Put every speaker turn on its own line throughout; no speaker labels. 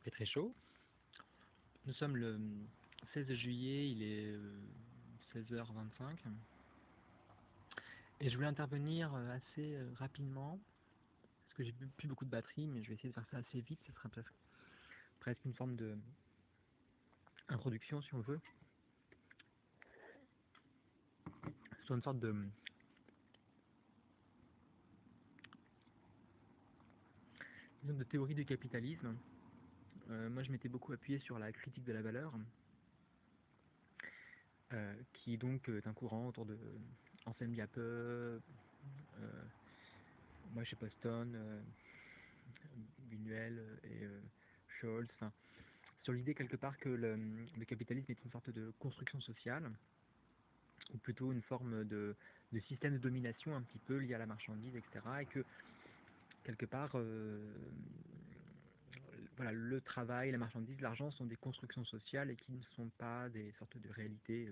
fait très chaud. Nous sommes le 16 juillet, il est 16h25. Et je voulais intervenir assez rapidement, parce que j'ai plus beaucoup de batterie, mais je vais essayer de faire ça assez vite, ce sera presque une forme de introduction si on veut. C'est une sorte de théorie du capitalisme. Moi je m'étais beaucoup appuyé sur la critique de la valeur, qui donc est un courant autour de Anselm Diape, moi chez Poston, Buñuel et Scholz, sur l'idée quelque part que le capitalisme est une sorte de construction sociale, ou plutôt une forme de système de domination un petit peu lié à la marchandise, etc. Et que quelque part, voilà, le travail, la marchandise, l'argent sont des constructions sociales et qui ne sont pas des sortes de réalités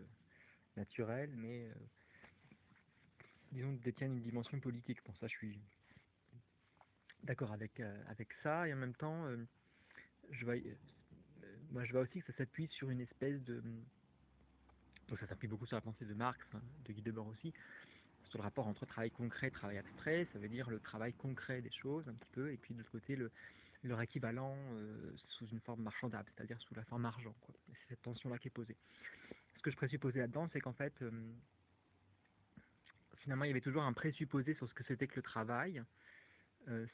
naturelles, mais disons détiennent une dimension politique. Pour ça, je suis d'accord avec ça, et en même temps, je vois aussi que ça s'appuie sur une espèce de... Donc ça s'appuie beaucoup sur la pensée de Marx, de Guy Debord aussi, sur le rapport entre travail concret et travail abstrait. Ça veut dire le travail concret des choses un petit peu, et puis de l'autre côté leur équivalent sous une forme marchandable, c'est-à-dire sous la forme argent, quoi. C'est cette tension-là qui est posée. Ce que je présupposais là-dedans, c'est qu'en fait, finalement, il y avait toujours un présupposé sur ce que c'était que le travail,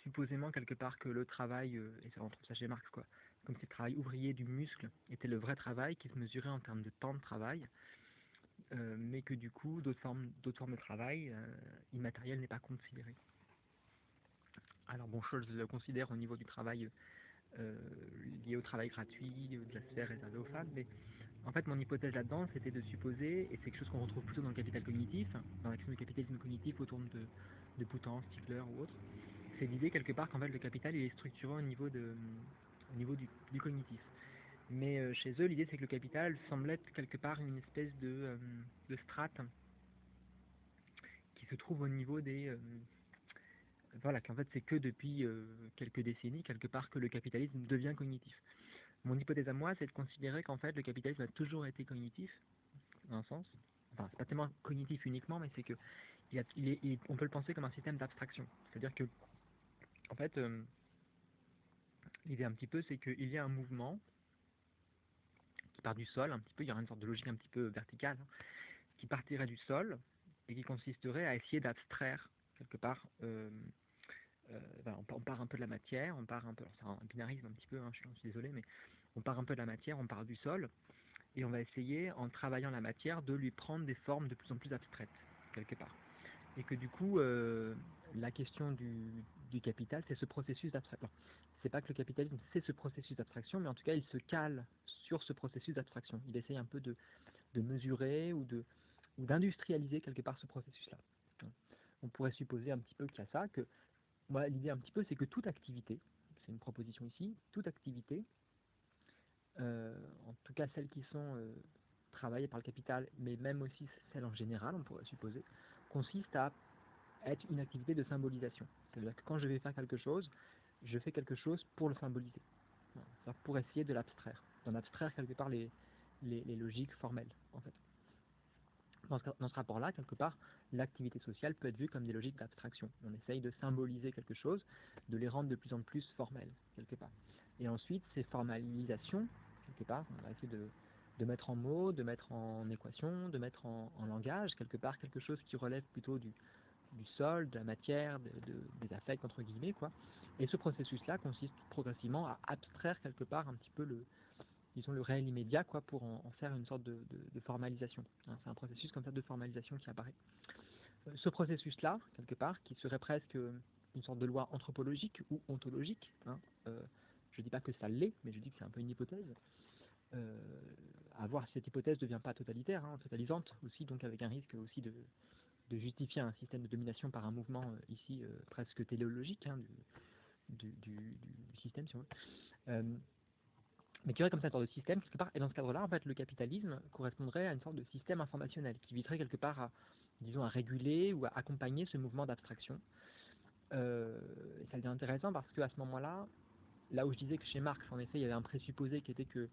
supposément quelque part que le travail, et ça rentre ça chez Marx, quoi, comme si le travail ouvrier du muscle était le vrai travail qui se mesurait en termes de temps de travail, mais que du coup d'autres formes de travail immatériel n'est pas considéré. Alors bon, Scholz le considère au niveau du travail lié au travail gratuit, de la sphère réservée aux femmes, mais en fait mon hypothèse là-dedans c'était de supposer, et c'est quelque chose qu'on retrouve plutôt dans le capital cognitif, dans l'action du capitalisme cognitif autour de Poutan, Stigler ou autre, c'est l'idée quelque part qu'en fait le capital il est structuré au niveau du cognitif. Mais chez eux, l'idée c'est que le capital semble être quelque part une espèce de strate qui se trouve au niveau des... voilà, qu'en fait c'est que depuis quelques décennies, quelque part, que le capitalisme devient cognitif. Mon hypothèse à moi, c'est de considérer qu'en fait le capitalisme a toujours été cognitif, dans un sens. Enfin, c'est pas tellement cognitif uniquement, mais c'est que on peut le penser comme un système d'abstraction. C'est-à-dire que, en fait, l'idée un petit peu, c'est qu'il y a un mouvement qui part du sol, un petit peu, il y aura une sorte de logique un petit peu verticale, qui partirait du sol et qui consisterait à essayer d'abstraire quelque part. On part un peu de la matière, on part un peu, c'est un binarisme un petit peu, je suis désolé, mais on part un peu de la matière, on part du sol, et on va essayer, en travaillant la matière, de lui prendre des formes de plus en plus abstraites, quelque part. Et que du coup, la question du capital, c'est ce processus d'abstraction. C'est pas que le capitalisme, c'est ce processus d'abstraction, mais en tout cas, il se cale sur ce processus d'abstraction. Il essaye un peu de mesurer ou d'industrialiser quelque part ce processus-là. On pourrait supposer un petit peu qu'il y a ça, que moi l'idée un petit peu c'est que toute activité, c'est une proposition ici, toute activité, en tout cas celles qui sont travaillées par le capital, mais même aussi celles en général, on pourrait supposer, consiste à être une activité de symbolisation. C'est-à-dire que quand je vais faire quelque chose, je fais quelque chose pour le symboliser, pour essayer de l'abstraire, d'en abstraire quelque part les logiques formelles, en fait. Dans ce rapport-là, quelque part, l'activité sociale peut être vue comme des logiques d'abstraction. On essaye de symboliser quelque chose, de les rendre de plus en plus formelles, quelque part. Et ensuite, ces formalisations, quelque part, on va essayer de mettre en mots, de mettre en équation, de mettre en langage, quelque part, quelque chose qui relève plutôt du sol, de la matière, des affects, entre guillemets, quoi. Et ce processus-là consiste progressivement à abstraire quelque part un petit peu disons le réel immédiat, quoi, pour en faire une sorte de formalisation. C'est un processus comme ça de formalisation qui apparaît. Ce processus-là, quelque part, qui serait presque une sorte de loi anthropologique ou ontologique, je ne dis pas que ça l'est, mais je dis que c'est un peu une hypothèse. À voir si cette hypothèse ne devient pas totalitaire, totalisante aussi, donc avec un risque aussi de justifier un système de domination par un mouvement ici presque téléologique du système, si on veut. Mais qui aurait comme ça une sorte de système quelque part, et dans ce cadre-là, en fait, le capitalisme correspondrait à une sorte de système informationnel qui viterait quelque part à, disons, à réguler ou à accompagner ce mouvement d'abstraction. Et ça devient intéressant parce qu'à ce moment-là, là où je disais que chez Marx, en effet, il y avait un présupposé qui était que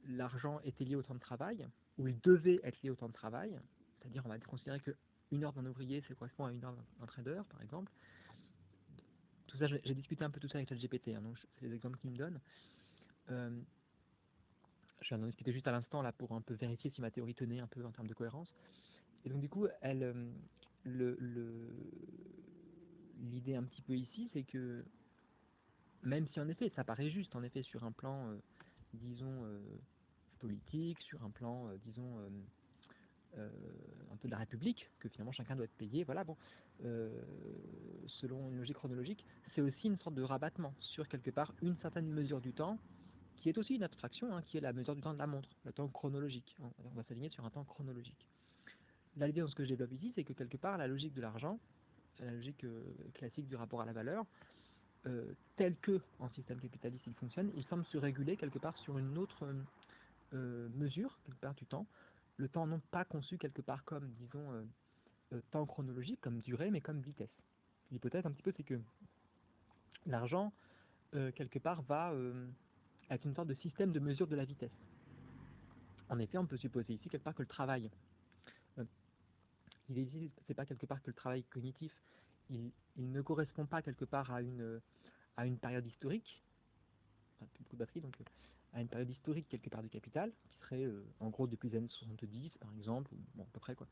l'argent était lié au temps de travail, ou il devait être lié au temps de travail, c'est-à-dire on va considérer que une heure d'un ouvrier, ça correspond à une heure d'un trader, par exemple. Tout ça, j'ai discuté un peu tout ça avec ChatGPT, hein, donc c'est les exemples qu'il me donne. Je viens d'en discuter juste à l'instant là pour un peu vérifier si ma théorie tenait un peu en termes de cohérence. Et donc du coup, l'idée un petit peu ici, c'est que même si en effet ça paraît juste, en effet sur un plan, disons, politique, sur un plan, disons, un peu de la République, que finalement chacun doit être payé, voilà, bon, selon une logique chronologique, c'est aussi une sorte de rabattement sur quelque part une certaine mesure du temps, qui est aussi une abstraction, hein, qui est la mesure du temps de la montre, le temps chronologique. On va s'aligner sur un temps chronologique. Là, l'idée dans ce que je développe ici, c'est que quelque part, la logique de l'argent, la logique classique du rapport à la valeur, tel que en système capitaliste il fonctionne, il semble se réguler quelque part sur une autre mesure, quelque part du temps, le temps non pas conçu quelque part comme, disons, temps chronologique, comme durée, mais comme vitesse. L'hypothèse un petit peu, c'est que l'argent, quelque part, va être une sorte de système de mesure de la vitesse. En effet, on peut supposer ici quelque part que le travail, il existe, c'est pas quelque part que le travail cognitif, il ne correspond pas quelque part à une période historique, enfin, beaucoup de batterie, donc à une période historique quelque part du capital, qui serait en gros depuis les années 70 par exemple, ou bon, à peu près quoi.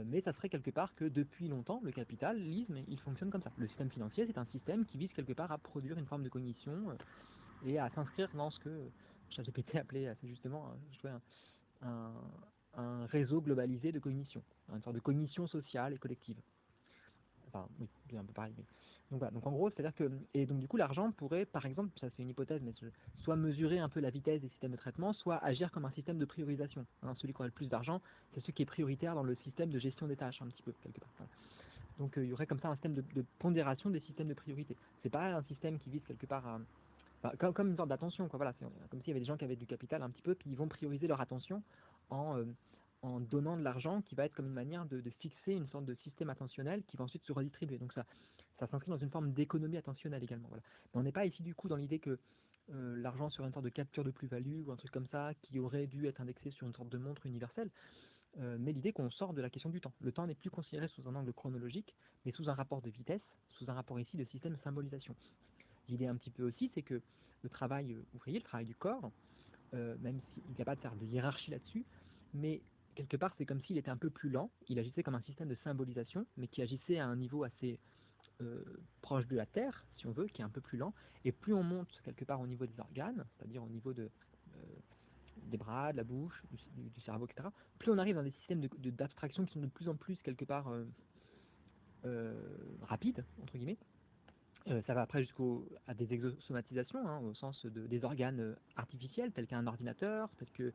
Mais ça serait quelque part que depuis longtemps, le capitalisme, il fonctionne comme ça. Le système financier, c'est un système qui vise quelque part à produire une forme de cognition et à s'inscrire dans ce que ChatGPT appelait assez justement un, un réseau globalisé de cognition, une sorte de cognition sociale et collective. Enfin, oui, c'est un peu pareil. Mais... Donc voilà, donc en gros, c'est-à-dire que, et donc du coup, l'argent pourrait, par exemple, ça c'est une hypothèse, mais soit mesurer un peu la vitesse des systèmes de traitement, soit agir comme un système de priorisation. Hein, celui qui aurait le plus d'argent, c'est celui qui est prioritaire dans le système de gestion des tâches, un petit peu, quelque part. Voilà. Donc il y aurait comme ça un système de pondération des systèmes de priorité. C'est pas un système qui vise quelque part à, enfin, comme une sorte d'attention, quoi. Voilà, c'est comme s'il y avait des gens qui avaient du capital un petit peu, puis ils vont prioriser leur attention en, en donnant de l'argent qui va être comme une manière de fixer une sorte de système attentionnel qui va ensuite se redistribuer. Donc ça s'inscrit dans une forme d'économie attentionnelle également. Voilà. Mais on n'est pas ici du coup dans l'idée que l'argent serait une sorte de capture de plus-value ou un truc comme ça qui aurait dû être indexé sur une sorte de montre universelle, mais l'idée qu'on sort de la question du temps. Le temps n'est plus considéré sous un angle chronologique, mais sous un rapport de vitesse, sous un rapport ici de système de symbolisation. L'idée un petit peu aussi, c'est que le travail ouvrier, le travail du corps, même s'il n'y a pas de faire de hiérarchie là-dessus, mais quelque part c'est comme s'il était un peu plus lent, il agissait comme un système de symbolisation, mais qui agissait à un niveau assez proche de la Terre, si on veut, qui est un peu plus lent, et plus on monte quelque part au niveau des organes, c'est-à-dire au niveau des bras, de la bouche, du cerveau, etc., plus on arrive dans des systèmes d'abstraction qui sont de plus en plus quelque part rapides, entre guillemets. Ça va après jusqu'à des exosomatisations, hein, au sens des organes artificiels, tels qu'un ordinateur, tels que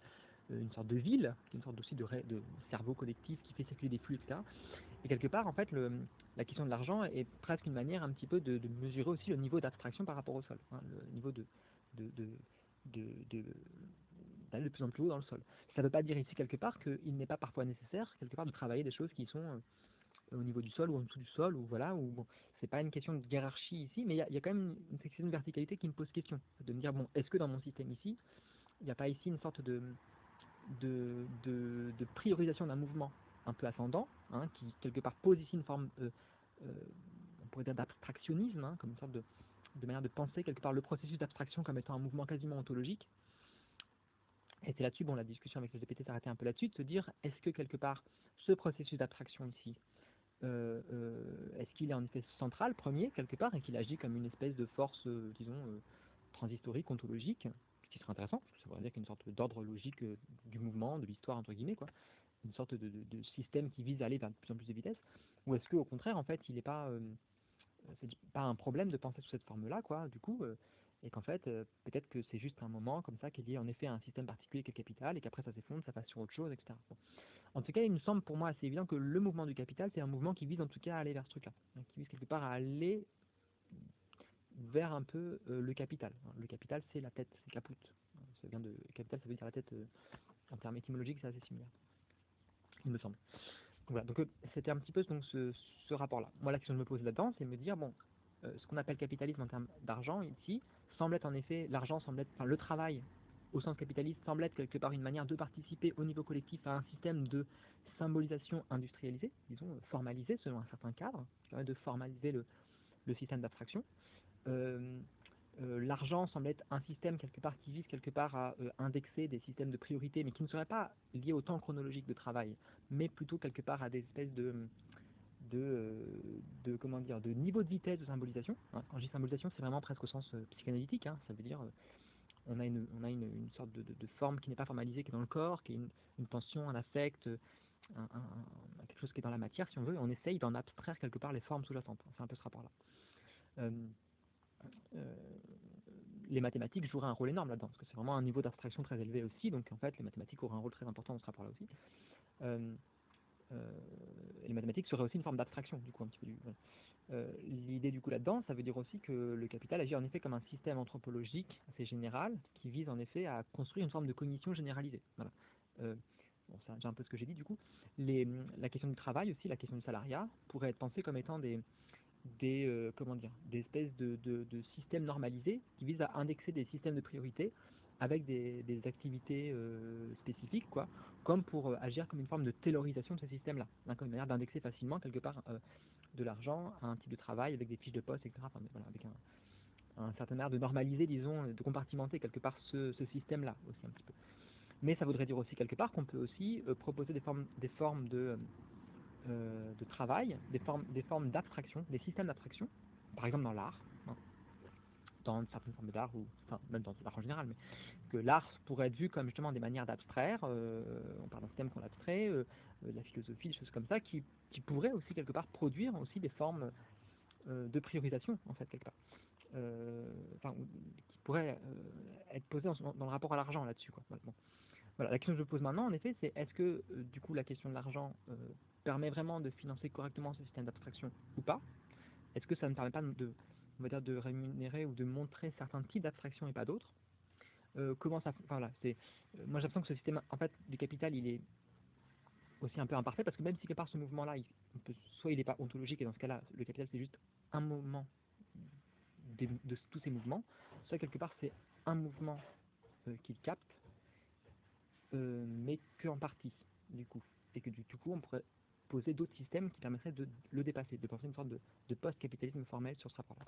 une sorte de ville, qui est une sorte aussi de cerveau collectif qui fait circuler des flux, etc. Et quelque part, en fait, la question de l'argent est presque une manière un petit peu de mesurer aussi le niveau d'abstraction par rapport au sol, hein, le niveau de, de, de, d'aller de plus en plus haut dans le sol. Ça ne veut pas dire ici quelque part qu'il n'est pas parfois nécessaire quelque part de travailler des choses qui sont au niveau du sol ou en dessous du sol, ou voilà, ou bon, c'est pas une question de hiérarchie ici, mais il y a quand même une section de verticalité qui me pose question, de me dire bon, est-ce que dans mon système ici, il n'y a pas ici une sorte de priorisation d'un mouvement un peu ascendant, hein, qui quelque part pose ici une forme, on pourrait dire d'abstractionnisme, hein, comme une sorte de manière de penser quelque part le processus d'abstraction comme étant un mouvement quasiment ontologique. Et c'est là-dessus, bon, la discussion avec le GPT s'arrêtait un peu là-dessus, de se dire, est-ce que quelque part, ce processus d'abstraction ici, est-ce qu'il est en effet central, premier, quelque part, et qu'il agit comme une espèce de force, disons, transhistorique, ontologique, ce qui serait intéressant, parce que ça voudrait dire qu'il y a une sorte d'ordre logique du mouvement, de l'histoire, entre guillemets, quoi, une sorte de système qui vise à aller vers de plus en plus de vitesse, ou est-ce qu'au contraire, en fait, il n'est pas, c'est pas un problème de penser sous cette forme-là, quoi, du coup, et qu'en fait, peut-être que c'est juste un moment comme ça qui est lié en effet à un système particulier qui est le capital, et qu'après ça s'effondre, ça passe sur autre chose, etc. Bon. En tout cas, il me semble pour moi assez évident que le mouvement du capital, c'est un mouvement qui vise en tout cas à aller vers ce truc-là, hein, qui vise quelque part à aller vers un peu le capital. Le capital, c'est la tête, c'est caput. Ça vient de capital, ça veut dire la tête en termes étymologiques, c'est assez similaire, il me semble. Donc voilà, donc c'était un petit peu donc, ce rapport-là. Moi, la question que je me pose là-dedans, c'est de me dire, bon, ce qu'on appelle capitalisme en termes d'argent ici, semble être en effet, l'argent semble être, enfin le travail au sens capitaliste semble être quelque part une manière de participer au niveau collectif à un système de symbolisation industrialisée, disons formalisé selon un certain cadre, qui permet de formaliser le système d'abstraction. Euh, L'argent semble être un système quelque part qui vise quelque part à indexer des systèmes de priorité, mais qui ne seraient pas liés au temps chronologique de travail, mais plutôt quelque part à des espèces comment dire, de niveau de vitesse de symbolisation. Hein. Quand je dis symbolisation, c'est vraiment presque au sens psychanalytique. Hein. Ça veut dire on a une sorte de forme qui n'est pas formalisée, qui est dans le corps, qui est une tension, un affect, quelque chose qui est dans la matière, si on veut, et on essaye d'en abstraire quelque part les formes sous-jacentes. C'est un peu ce rapport-là. Euh, euh, les mathématiques joueraient un rôle énorme là-dedans, parce que c'est vraiment un niveau d'abstraction très élevé aussi, donc en fait les mathématiques auraient un rôle très important dans ce rapport-là aussi. Euh, les mathématiques seraient aussi une forme d'abstraction, du coup, un petit peu. L'idée du coup là-dedans, ça veut dire aussi que le capital agit en effet comme un système anthropologique assez général, qui vise en effet à construire une forme de cognition généralisée. Voilà. Bon, c'est déjà un peu ce que j'ai dit du coup. La question du travail aussi, la question du salariat, pourrait être pensée comme étant comment dire, des espèces de systèmes normalisés qui visent à indexer des systèmes de priorité avec des activités spécifiques, quoi, comme pour agir comme une forme de taylorisation de ce système-là, hein, comme une manière d'indexer facilement quelque part de l'argent à un type de travail avec des fiches de poste, etc. Enfin, voilà, avec un certain manière de normaliser, disons, de compartimenter quelque part ce système-là aussi un petit peu. Mais ça voudrait dire aussi quelque part qu'on peut aussi proposer des formes de travail, des formes d'abstraction, des systèmes d'abstraction, par exemple dans l'art, hein, dans certaines formes d'art, ou enfin même dans l'art en général, mais que l'art pourrait être vu comme justement des manières d'abstraire, on parle d'un système qu'on abstrait, de la philosophie, des choses comme ça, qui pourraient aussi quelque part produire aussi des formes de priorisation, en fait, quelque part. Enfin, qui pourraient être posées dans le rapport à l'argent là-dessus, quoi. Voilà, bon. Voilà, la question que je pose maintenant, en effet, c'est est-ce que du coup la question de l'argent permet vraiment de financer correctement ce système d'abstraction ou pas? Est-ce que ça ne permet pas on va dire, de rémunérer ou de montrer certains types d'abstraction et pas d'autres? Comment ça, enfin, voilà, moi j'ai l'impression que ce système, en fait, du capital, il est aussi un peu imparfait parce que même si quelque part ce mouvement-là, soit il n'est pas ontologique et dans ce cas-là, le capital c'est juste un moment de tous ces mouvements, soit quelque part c'est un mouvement qu'il capte mais qu'en partie, du coup. Et que du coup, on pourrait poser d'autres systèmes qui permettraient de le dépasser, de penser une sorte de post-capitalisme formel sur ce rapport-là.